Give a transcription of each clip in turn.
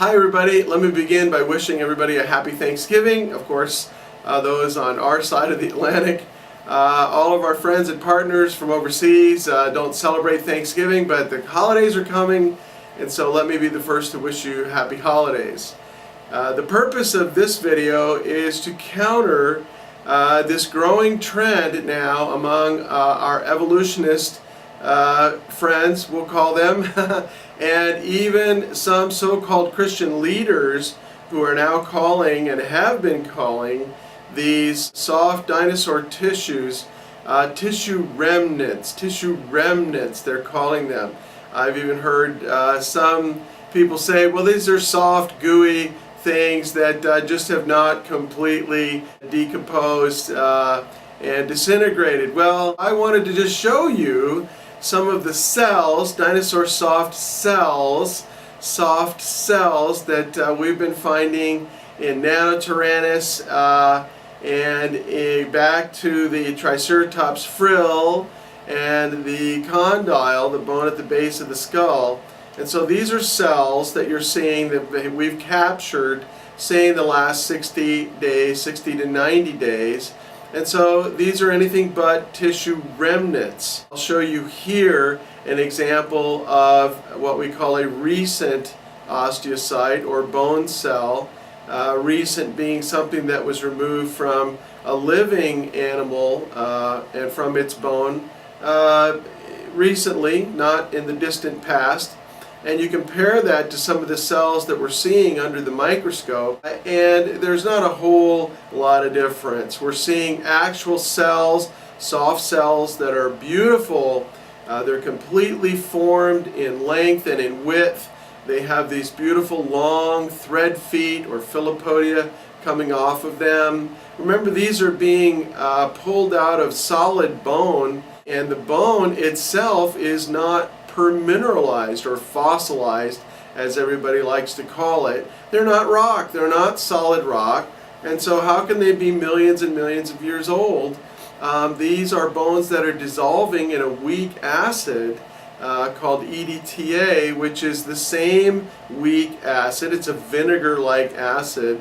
Hi everybody, let me begin by wishing everybody a happy Thanksgiving. Of course, those on our side of the Atlantic. All of our friends and partners from overseas don't celebrate Thanksgiving, but the holidays are coming, and so let me be the first to wish you happy holidays. The purpose of this video is to counter this growing trend now among our evolutionist friends, we'll call them, and even some so-called Christian leaders who are now calling and have been calling these soft dinosaur tissues tissue remnants, they're calling them. I've even heard some people say, well, these are soft, gooey things that just have not completely decomposed and disintegrated. Well, I wanted to just show you some of the cells, dinosaur soft cells that we've been finding in Nanotyrannus and back to the Triceratops frill and the condyle, the bone at the base of the skull. And so these are cells that you're seeing that we've captured, say, in the last 60 days, 60 to 90 days. And so these are anything but tissue remnants. I'll show you here an example of what we call a recent osteocyte or bone cell. Recent being something that was removed from a living animal and from its bone recently, not in the distant past. And you compare that to some of the cells that we're seeing under the microscope, and there's not a whole lot of difference. We're seeing actual cells, soft cells that are beautiful. They're completely formed in length and in width. They have these beautiful long thread feet or filopodia coming off of them. Remember, these are being pulled out of solid bone, and the bone itself is not permineralized or fossilized, as everybody likes to call it. They're not rock, they're not solid rock, and so how can they be millions and millions of years old? These are bones that are dissolving in a weak acid called EDTA, which is the same weak acid. It's a vinegar-like acid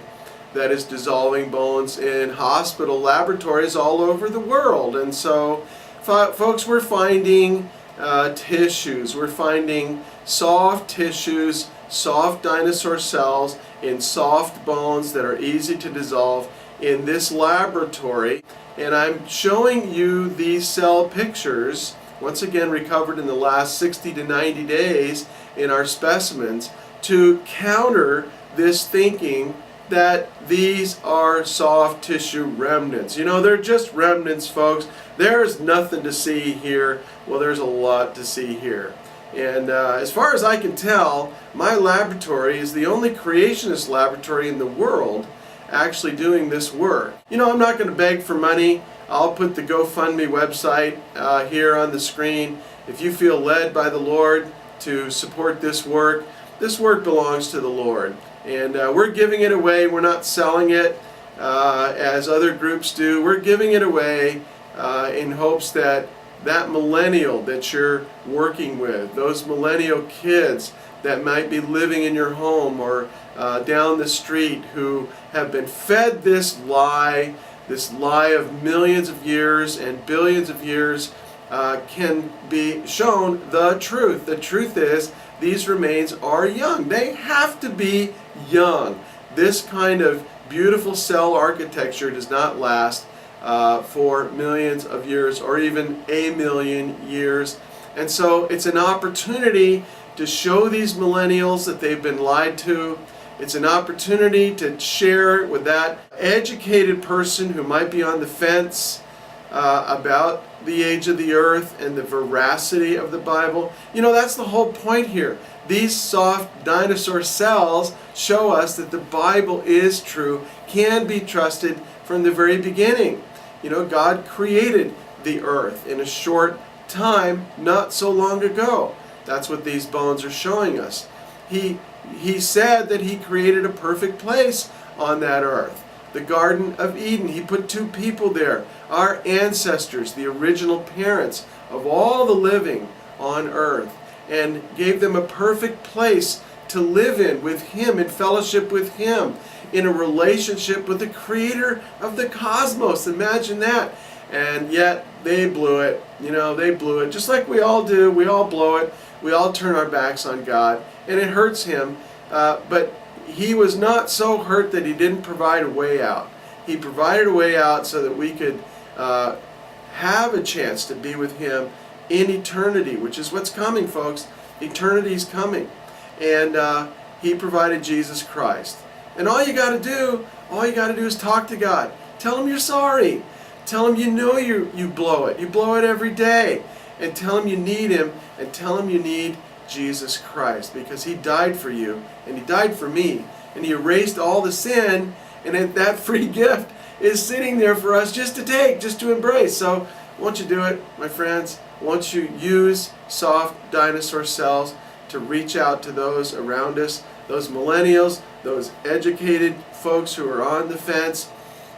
that is dissolving bones in hospital laboratories all over the world. And so, folks, we're finding tissues. We're finding soft tissues, soft dinosaur cells in soft bones that are easy to dissolve in this laboratory. And I'm showing you these cell pictures, once again recovered in the last 60 to 90 days in our specimens, to counter this thinking that these are soft tissue remnants. You know, they're just remnants, folks. There's nothing to see here. Well, there's a lot to see here. And as far as I can tell, my laboratory is the only creationist laboratory in the world actually doing this work. You know, I'm not going to beg for money. I'll put the GoFundMe website here on the screen. If you feel led by the Lord to support this work belongs to the Lord. And we're giving it away. We're not selling it as other groups do. We're giving it away in hopes that that millennial that you're working with, those millennial kids that might be living in your home or down the street who have been fed this lie of millions of years and billions of years, can be shown the truth. The truth is, these remains are young. They have to be young. This kind of beautiful cell architecture does not last for millions of years or even a million years. And so it's an opportunity to show these millennials that they've been lied to. It's an opportunity to share with that educated person who might be on the fence about the age of the earth and the veracity of the Bible. You know, that's the whole point here. These soft dinosaur cells show us that the Bible is true, can be trusted from the very beginning. You know, God created the earth in a short time, not so long ago. That's what these bones are showing us. He said that He created a perfect place on that earth. The Garden of Eden. He put two people there, our ancestors, the original parents of all the living on earth, and gave them a perfect place to live in with Him, in fellowship with Him, in a relationship with the Creator of the cosmos. Imagine that. And yet they blew it. They blew it. Just like we all do. We all blow it. We all turn our backs on God. And it hurts Him. But He was not so hurt that He didn't provide a way out. He provided a way out so that we could have a chance to be with Him in eternity, which is what's coming, folks. Eternity's coming. And He provided Jesus Christ. And all you got to do is talk to God. Tell Him you're sorry. Tell Him you blow it. You blow it every day. And tell Him you need Him, and tell Him you need Jesus Christ, because He died for you, and He died for me, and He erased all the sin, and that free gift is sitting there for us just to take, just to embrace. So won't you do it, my friends? Won't you use soft dinosaur cells to reach out to those around us, those millennials, those educated folks who are on the fence?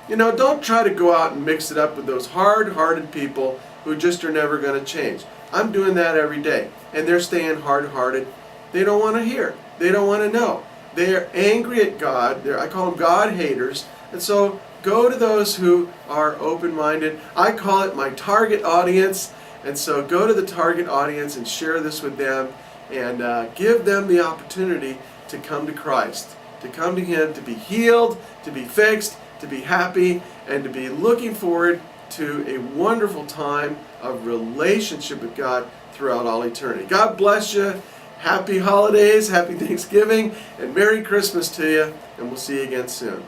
Don't try to go out and mix it up with those hard-hearted people who just are never going to change. I'm doing that every day, and they're staying hard-hearted. They don't want to hear. They don't want to know. They are angry at God. I call them God haters. And so go to those who are open-minded. I call it my target audience. And so go to the target audience and share this with them, and give them the opportunity to come to Christ, to come to Him, to be healed, to be fixed, to be happy, and to be looking forward to a wonderful time of relationship with God throughout all eternity. God bless you. Happy holidays, happy Thanksgiving, and Merry Christmas to you, and we'll see you again soon.